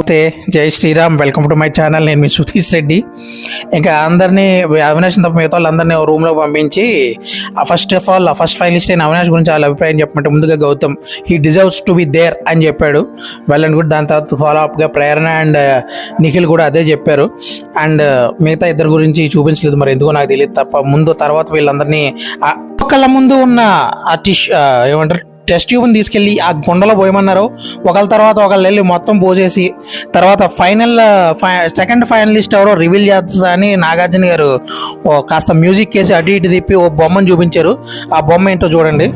నమస్తే, జై Shriram. Welcome to my channel. నేను మీ సుధీష్ రెడ్డి. ఇంకా అందరినీ అవినాష్ తప్ప మిగతా వాళ్ళందరినీ రూమ్లో పంపించి first of all first finalist అయిన అవినాష్ గురించి వాళ్ళ అభిప్రాయం చెప్పమంటే ముందుగా Gautam he deserves to be there అని చెప్పాడు. వెళ్ళండి కూడా దాని తర్వాత ఫాలో అప్గా ప్రేరణ అండ్ నిఖిల్ కూడా అదే చెప్పారు. అండ్ మిగతా ఇద్దరు గురించి చూపించలేదు, మరి ఎందుకో నాకు తెలియదు తప్ప ముందు తర్వాత వీళ్ళందరినీ ఒకళ్ళ ముందు ఉన్న ఆ ఏమంటారు టెస్ట్ ట్యూబ్ని తీసుకెళ్ళి ఆ గుండెలో పోయమన్నారు. ఒకళ్ళ తర్వాత ఒకళ్ళు వెళ్ళి మొత్తం పోసేసి తర్వాత సెకండ్ ఫైనలిస్ట్ ఎవరో రివీల్ చేస్తా అని నాగార్జున గారు కాస్త మ్యూజిక్ వేసి అటు ఇటు తిప్పి ఓ బొమ్మను చూపించారు. ఆ బొమ్మ ఏంటో చూడండి.